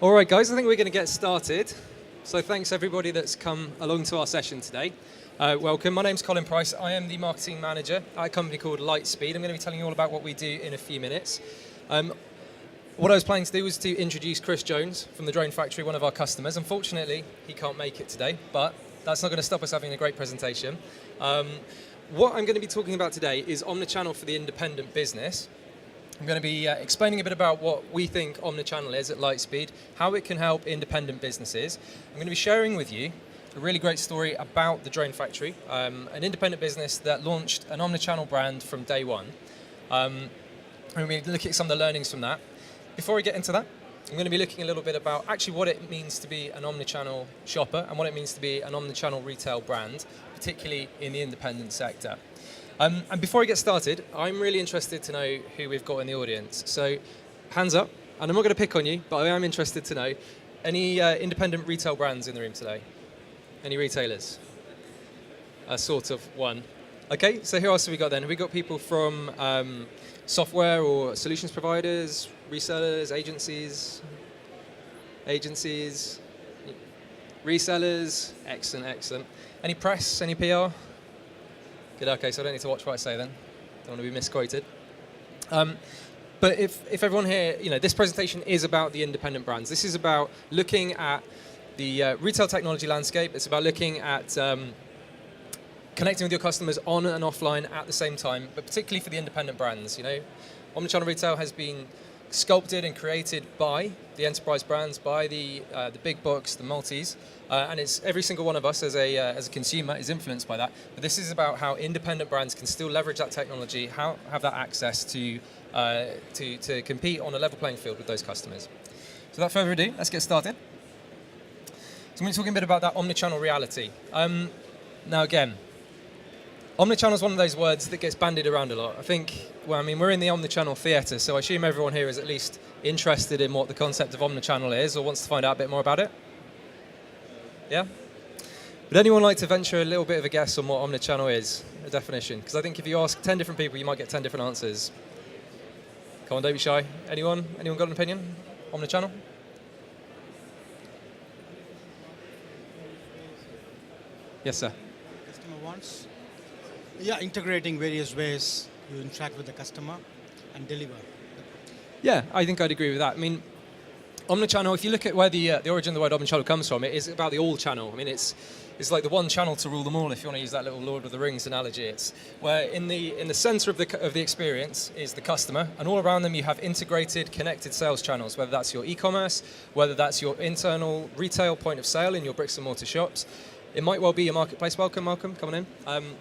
All right, guys, I think we're going to get started. So thanks everybody that's come along to our session today. Welcome. My name's Colin Price. I am the marketing manager at a company called Lightspeed. I'm going to be telling you all about what we do in a few minutes. What I was planning to do was to introduce Chris Jones from the Drone Factory, one of our customers. Unfortunately, he can't make it today, but that's not going to stop us having a great presentation. What I'm going to be talking about today is Omnichannel for the independent business. I'm going to be explaining a bit about what we think Omnichannel is at Lightspeed, how it can help independent businesses. I'm going to be sharing with you a really great story about the Drone Factory, an independent business that launched an Omnichannel brand from day one. And we're going to look at some of the learnings from that. Before we get into that, I'm going to be looking a little bit about actually what it means to be an Omnichannel shopper and what it means to be an Omnichannel retail brand, particularly in the independent sector. And before I get started, I'm really interested to know who we've got in the audience. So, hands up, and I'm not going to pick on you, but I am interested to know, any independent retail brands in the room today? Any retailers? Sort of one. Okay, so who else have we got then? Have we got people from software or solutions providers, resellers, agencies, resellers? Excellent, excellent. Any press, any PR? Good, okay, so I don't need to watch what I say then. Don't want to be misquoted. But if everyone here, this presentation is about the independent brands. This is about looking at the retail technology landscape. It's about looking at connecting with your customers on and offline at the same time, but particularly for the independent brands. Omnichannel retail has been sculpted and created by the enterprise brands, by the big box, the multis, and it's every single one of us as a consumer is influenced by that. But this is about how independent brands can still leverage that technology, how have that access to compete on a level playing field with those customers. So without further ado, let's get started. So I'm going to talk a bit about that omnichannel reality. Now again, omnichannel is one of those words that gets bandied around a lot. I think, we're in the omnichannel theatre, so I assume everyone here is at least interested in what the concept of omnichannel is or wants to find out a bit more about it. Yeah? Would anyone like to venture a little bit of a guess on what omnichannel is, a definition? Because I think if you ask 10 different people, you might get 10 different answers. Come on, don't be shy. Anyone? Anyone got an opinion? Omnichannel? Yes, sir. Customer wants. Yeah, integrating various ways you interact with the customer and deliver. Yeah, I think I'd agree with that. Omnichannel, if you look at where the origin of the word omnichannel comes from, it is about the all channel. It's like the one channel to rule them all, if you want to use that little Lord of the Rings analogy. It's where in the center of the experience is the customer, and all around them you have integrated, connected sales channels, whether that's your e-commerce, whether that's your internal retail point of sale in your bricks and mortar shops. It might well be your marketplace. Welcome, Malcolm, coming in.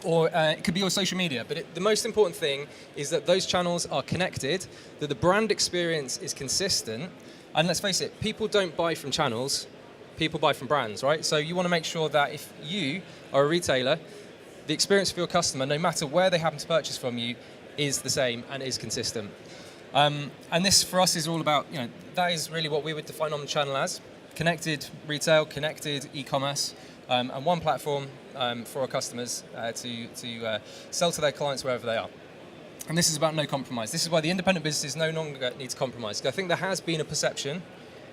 Or it could be your social media. But the most important thing is that those channels are connected, that the brand experience is consistent. And let's face it, people don't buy from channels, people buy from brands, right? So you want to make sure that if you are a retailer, the experience for your customer, no matter where they happen to purchase from you, is the same and is consistent. And this for us is all about, that is really what we would define omnichannel as. Connected retail, connected e-commerce, and one platform for our customers to sell to their clients wherever they are. And this is about no compromise. This is why the independent businesses no longer need to compromise. I think there has been a perception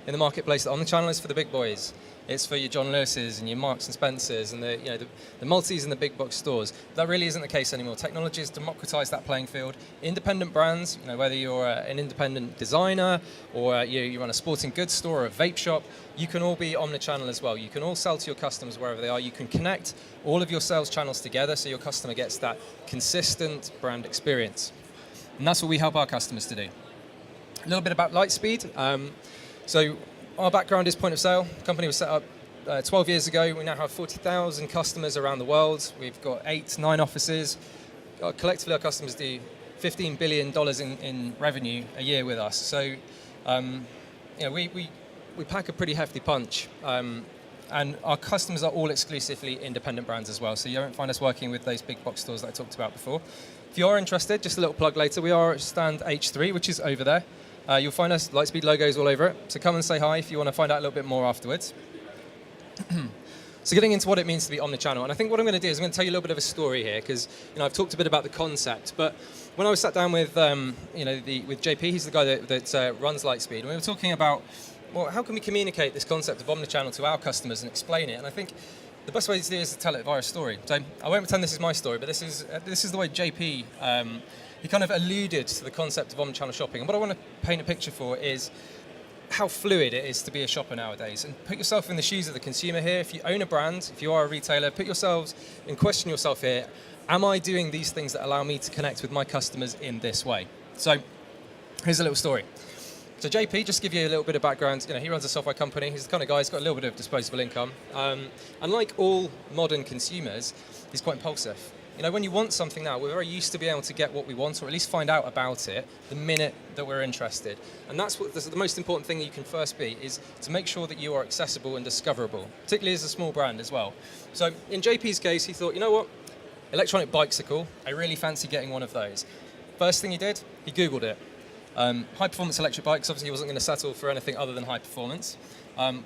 in the marketplace that omnichannel is for the big boys. It's for your John Lewis's and your Marks and Spencers and the multis and the big box stores. That really isn't the case anymore. Technology has democratized that playing field. Independent brands, whether you're an independent designer or you run a sporting goods store or a vape shop, you can all be omnichannel as well. You can all sell to your customers wherever they are. You can connect all of your sales channels together so your customer gets that consistent brand experience. And that's what we help our customers to do. A little bit about Lightspeed. So our background is point of sale. The company was set up 12 years ago. We now have 40,000 customers around the world. We've got 9 offices. Collectively, our customers do $15 billion in revenue a year with us. So, we pack a pretty hefty punch. And our customers are all exclusively independent brands as well. So you won't find us working with those big box stores that I talked about before. If you are interested, just a little plug later, we are at stand H3, which is over there. You'll find us Lightspeed logos all over it. So come and say hi if you want to find out a little bit more afterwards. So getting into what it means to be omnichannel, and I think what I'm going to do is I'm going to tell you a little bit of a story here because I've talked a bit about the concept, but when I was sat down with with JP, he's the guy that runs Lightspeed, and we were talking about, well, how can we communicate this concept of omnichannel to our customers and explain it? And I think the best way to do it is to tell it via a story. So I won't pretend this is my story, but this is the way JP he kind of alluded to the concept of omnichannel shopping. And what I want to paint a picture for is how fluid it is to be a shopper nowadays. And put yourself in the shoes of the consumer here. If you own a brand, if you are a retailer, put yourselves and question yourself here. Am I doing these things that allow me to connect with my customers in this way? So here's a little story. So JP, just to give you a little bit of background, he runs a software company. He's the kind of guy who's got a little bit of disposable income. And like all modern consumers, he's quite impulsive. When you want something now, we're very used to being able to get what we want, or at least find out about it the minute that we're interested. And that's the most important thing that you can first be, is to make sure that you are accessible and discoverable, particularly as a small brand as well. So in JP's case, he thought, you know what? Electronic bikes are cool. I really fancy getting one of those. First thing he did, he Googled it. High performance electric bikes, obviously he wasn't going to settle for anything other than high performance.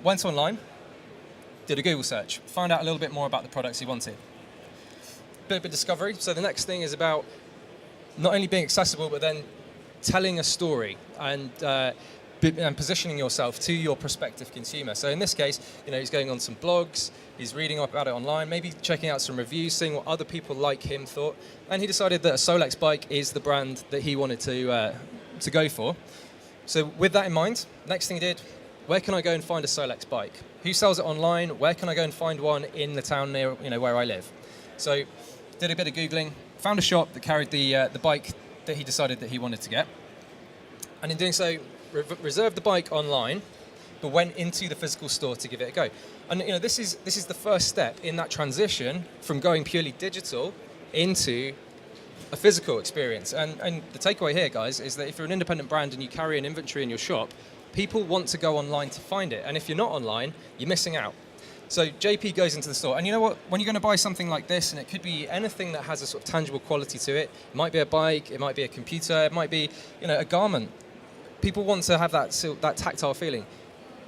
Went online, did a Google search, found out a little bit more about the products he wanted. Bit of discovery. So the next thing is about not only being accessible, but then telling a story and positioning yourself to your prospective consumer. So in this case, he's going on some blogs, he's reading up about it online, maybe checking out some reviews, seeing what other people like him thought, and he decided that a Solex bike is the brand that he wanted to go for. So with that in mind, next thing he did, where can I go and find a Solex bike? Who sells it online? Where can I go and find one in the town near where I live? So did a bit of Googling, found a shop that carried the bike that he decided that he wanted to get, and in doing so, reserved the bike online, but went into the physical store to give it a go. And this is the first step in that transition from going purely digital into a physical experience. And the takeaway here, guys, is that if you're an independent brand and you carry an inventory in your shop, people want to go online to find it. And if you're not online, you're missing out. So JP goes into the store, and you know what? When you're going to buy something like this, and it could be anything that has a sort of tangible quality to it, it might be a bike, it might be a computer, it might be a garment. People want to have that tactile feeling.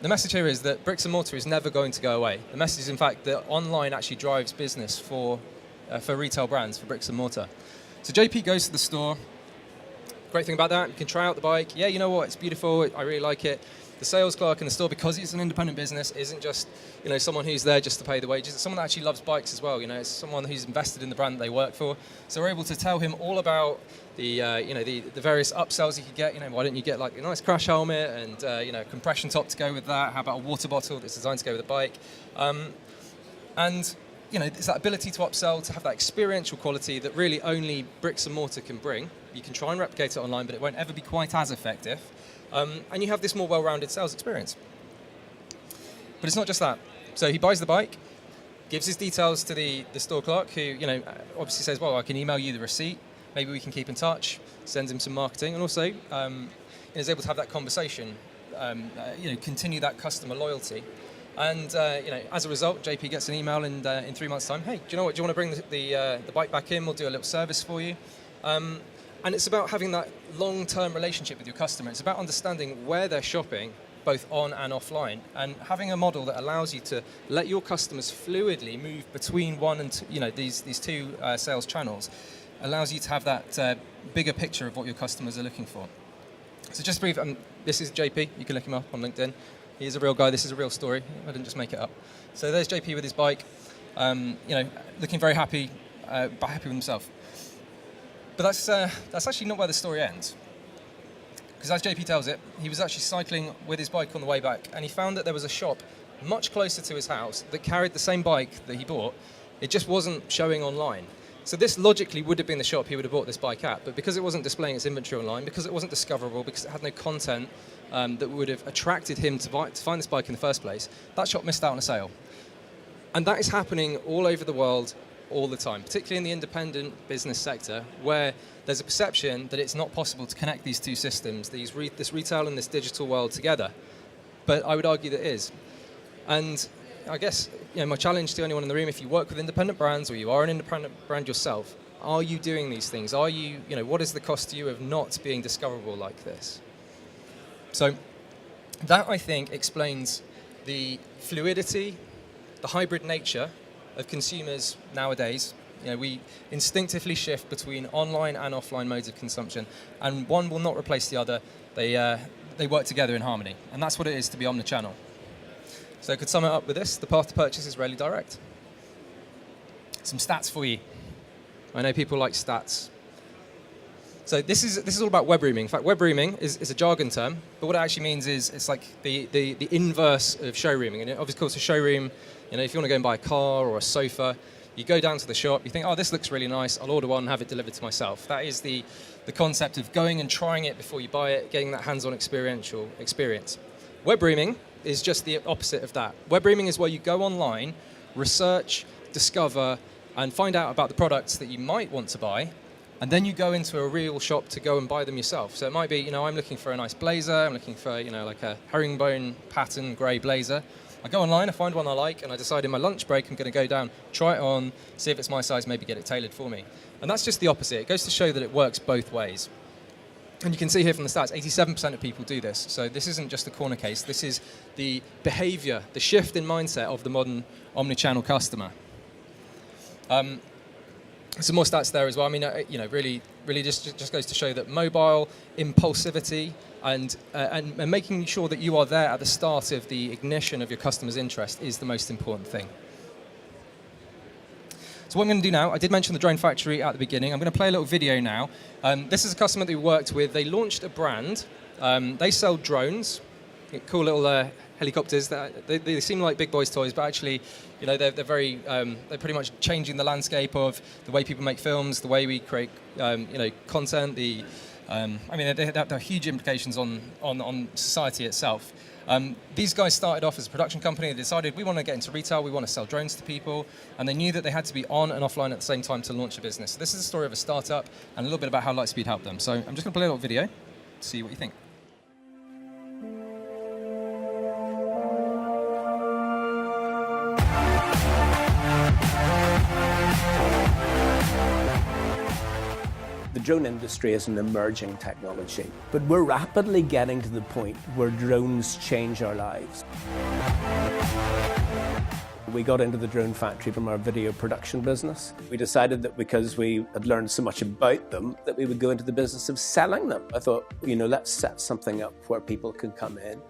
The message here is that bricks and mortar is never going to go away. The message is, in fact, that online actually drives business for retail brands, for bricks and mortar. So JP goes to the store. Great thing about that, you can try out the bike. Yeah, you know what? It's beautiful. I really like it. The sales clerk in the store, because it's an independent business, isn't just someone who's there just to pay the wages. It's someone that actually loves bikes as well. It's someone who's invested in the brand that they work for. So we're able to tell him all about the various upsells he could get. Why don't you get like a nice crash helmet and a compression top to go with that? How about a water bottle that's designed to go with the bike? And it's that ability to upsell, to have that experiential quality that really only bricks and mortar can bring. You can try and replicate it online, but it won't ever be quite as effective. And you have this more well-rounded sales experience. But it's not just that. So he buys the bike, gives his details to the store clerk, who obviously says, well, I can email you the receipt, maybe we can keep in touch, sends him some marketing, and also is able to have that conversation, continue that customer loyalty. And as a result, JP gets an email in 3 months' time. Hey, do you know what? Do you want to bring the bike back in? We'll do a little service for you. And it's about having that long-term relationship with your customer. It's about understanding where they're shopping, both on and offline, and having a model that allows you to let your customers fluidly move between one and these two sales channels, allows you to have that bigger picture of what your customers are looking for. So just brief, this is JP. You can look him up on LinkedIn. He is a real guy. This is a real story. I didn't just make it up. So there's JP with his bike, looking very happy with himself. But that's actually not where the story ends. Because as JP tells it, he was actually cycling with his bike on the way back, and he found that there was a shop much closer to his house that carried the same bike that he bought. It just wasn't showing online. So this logically would have been the shop he would have bought this bike at, but because it wasn't displaying its inventory online, because it wasn't discoverable, because it had no content that would have attracted him to find this bike in the first place, that shop missed out on a sale. And that is happening all over the world all the time, particularly in the independent business sector, where there's a perception that it's not possible to connect these two systems, this retail and this digital world together. But I would argue that it is. And I guess my challenge to anyone in the room, if you work with independent brands or you are an independent brand yourself, are you doing these things? Are you, what is the cost to you of not being discoverable like this? So that, I think, explains the fluidity, the hybrid nature of consumers nowadays, We instinctively shift between online and offline modes of consumption, and one will not replace the other. They work together in harmony, and that's what it is to be omnichannel. So I could sum it up with this: the path to purchase is rarely direct. Some stats for you. I know people like stats. So this is all about web rooming. In fact, web rooming is a jargon term, but what it actually means is it's like the inverse of showrooming. And of course, a showroom, if you want to go and buy a car or a sofa, you go down to the shop, you think, oh, this looks really nice, I'll order one and have it delivered to myself. That is the concept of going and trying it before you buy it, getting that hands-on experiential experience. Web rooming is just the opposite of that. Web rooming is where you go online, research, discover, and find out about the products that you might want to buy, and then you go into a real shop to go and buy them yourself. So it might be, I'm looking for a nice blazer, I'm looking for, like a herringbone pattern grey blazer. I go online, I find one I like, and I decide in my lunch break I'm going to go down, try it on, see if it's my size, maybe get it tailored for me. And that's just the opposite. It goes to show that it works both ways. And you can see here from the stats, 87% of people do this. So this isn't just a corner case. This is the behavior, the shift in mindset of the modern omnichannel customer. Some more stats there as well. I mean, really just goes to show that mobile impulsivity and making sure that you are there at the start of the ignition of your customer's interest is the most important thing. So what I'm going to do now, I did mention the drone factory at the beginning. I'm going to play a little video now. This is a customer that we worked with. They launched a brand. They sell drones, cool little helicopters. They seem like big boys' toys, but actually, they're pretty much changing the landscape of the way people make films, the way we create, content. They have huge implications on society itself. These guys started off as a production company. They decided we want to get into retail, we want to sell drones to people, and they knew that they had to be on and offline at the same time to launch a business. So this is a story of a startup and a little bit about how Lightspeed helped them. So I'm just going to play a little video, see what you think. The drone industry is an emerging technology, but we're rapidly getting to the point where drones change our lives. We got into the drone factory from our video production business. We decided that because we had learned so much about them, that we would go into the business of selling them. I thought, let's set something up where people can come in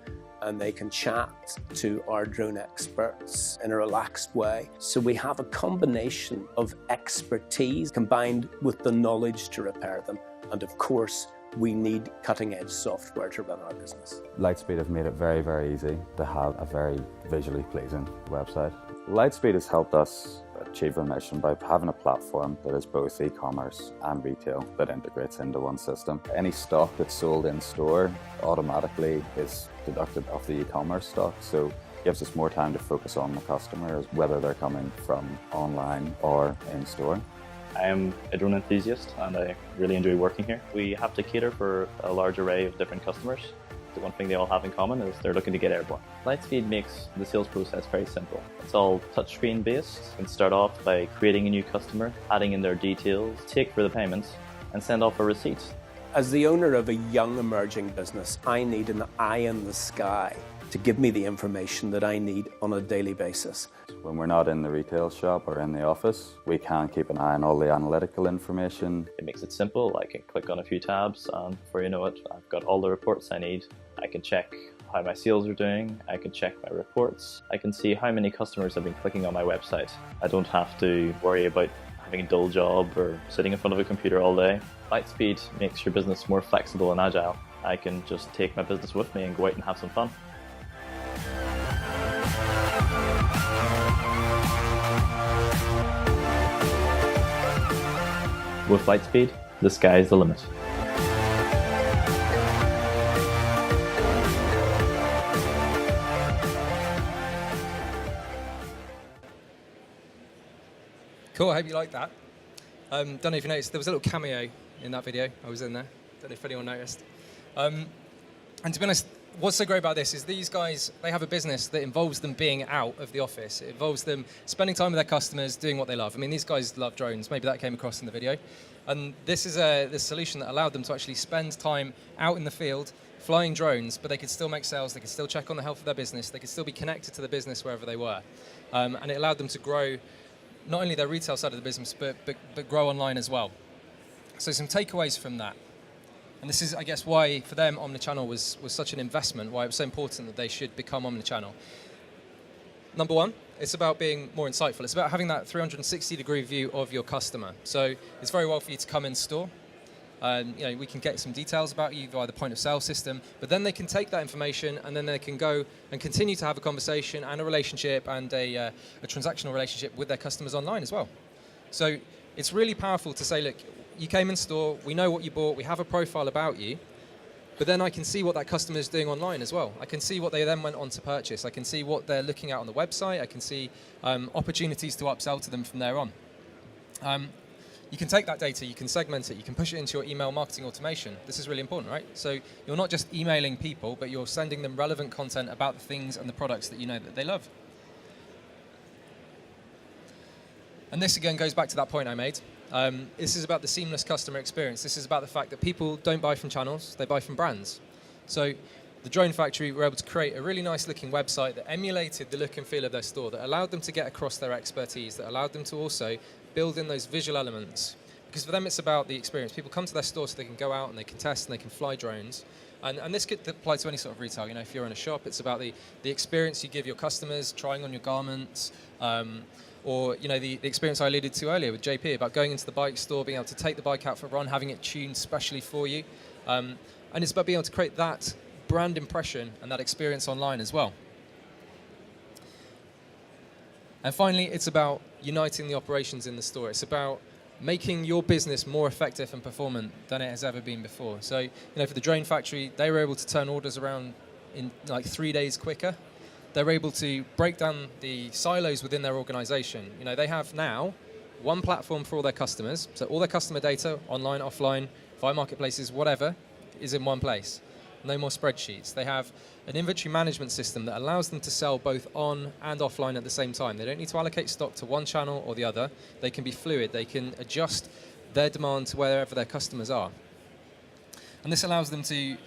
and they can chat to our drone experts in a relaxed way. So we have a combination of expertise combined with the knowledge to repair them. And of course, we need cutting-edge software to run our business. Lightspeed have made it very, very easy to have a very visually pleasing website. Lightspeed has helped us achieve our mission by having a platform that is both e-commerce and retail that integrates into one system. Any stock that's sold in store automatically is deducted off the e-commerce stock, so it gives us more time to focus on the customers, whether they're coming from online or in store. I am a drone enthusiast and I really enjoy working here. We have to cater for a large array of different customers. The one thing they all have in common is they're looking to get airborne. Lightspeed makes the sales process very simple. It's all touchscreen based. You can start off by creating a new customer, adding in their details, take for the payments, and send off a receipt. As the owner of a young emerging business, I need an eye in the sky to give me the information that I need on a daily basis. When we're not in the retail shop or in the office, we can keep an eye on all the analytical information. It makes it simple. I can click on a few tabs and before you know it, I've got all the reports I need. I can check how my sales are doing. I can check my reports. I can see how many customers have been clicking on my website. I don't have to worry about having a dull job or sitting in front of a computer all day. Lightspeed makes your business more flexible and agile. I can just take my business with me and go out and have some fun. With Lightspeed, the sky is the limit. Cool, I hope you like that. Don't know if you noticed, there was a little cameo in that video. I was in there. Don't know if anyone noticed. And to be honest, what's so great about this is these guys, they have a business that involves them being out of the office. It involves them spending time with their customers, doing what they love. I mean, these guys love drones. Maybe that came across in the video. And this is this solution that allowed them to actually spend time out in the field, flying drones, but they could still make sales, they could still check on the health of their business, they could still be connected to the business wherever they were. And it allowed them to grow not only their retail side of the business, but grow online as well. So some takeaways from that. And this is, I guess, why for them Omnichannel was such an investment, why it was so important that they should become Omnichannel. Number one, it's about being more insightful. It's about having that 360-degree view of your customer. So it's very well for you to come in store. We can get some details about you via the point of sale system, but then they can take that information and then they can go and continue to have a conversation and a relationship and a transactional relationship with their customers online as well. So it's really powerful to say, look, you came in store, we know what you bought, we have a profile about you, but then I can see what that customer is doing online as well. I can see what they then went on to purchase. I can see what they're looking at on the website. I can see opportunities to upsell to them from there on. You can take that data, you can segment it, you can push it into your email marketing automation. This is really important, right? So you're not just emailing people, but you're sending them relevant content about the things and the products that you know that they love. And this again goes back to that point I made. This is about the seamless customer experience. This is about the fact that people don't buy from channels, they buy from brands. So the Drone Factory were able to create a really nice looking website that emulated the look and feel of their store, that allowed them to get across their expertise, that allowed them to also build in those visual elements. Because for them it's about the experience. People come to their store so they can go out and they can test and they can fly drones. And this could apply to any sort of retail. You know, if you're in a shop, it's about the experience you give your customers, trying on your garments, or the experience I alluded to earlier with JP about going into the bike store, being able to take the bike out for a run, having it tuned specially for you. And it's about being able to create that brand impression and that experience online as well. And finally, it's about uniting the operations in the store. It's about making your business more effective and performant than it has ever been before. So, for the Drone Factory, they were able to turn orders around in like 3 days quicker. They're able to break down the silos within their organization. They have now one platform for all their customers. So all their customer data, online, offline, via marketplaces, whatever, is in one place. No more spreadsheets. They have an inventory management system that allows them to sell both on and offline at the same time. They don't need to allocate stock to one channel or the other. They can be fluid. They can adjust their demand to wherever their customers are. And this allows them to,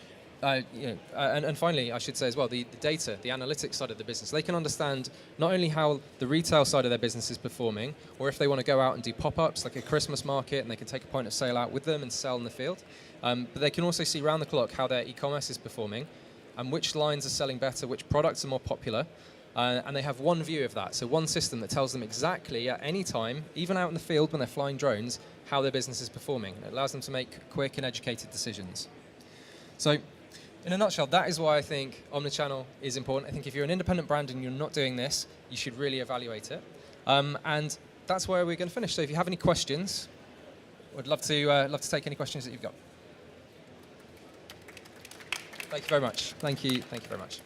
and finally, I should say as well, the data, the analytics side of the business. They can understand not only how the retail side of their business is performing, or if they want to go out and do pop-ups like a Christmas market and they can take a point of sale out with them and sell in the field, but they can also see round the clock how their e-commerce is performing and which lines are selling better, which products are more popular, and they have one view of that. So one system that tells them exactly at any time, even out in the field when they're flying drones, how their business is performing. It allows them to make quick and educated decisions. So in a nutshell, that is why I think Omnichannel is important. I think if you're an independent brand and you're not doing this, you should really evaluate it. And that's where we're going to finish. So if you have any questions, I'd love to take any questions that you've got. Thank you very much. Thank you very much.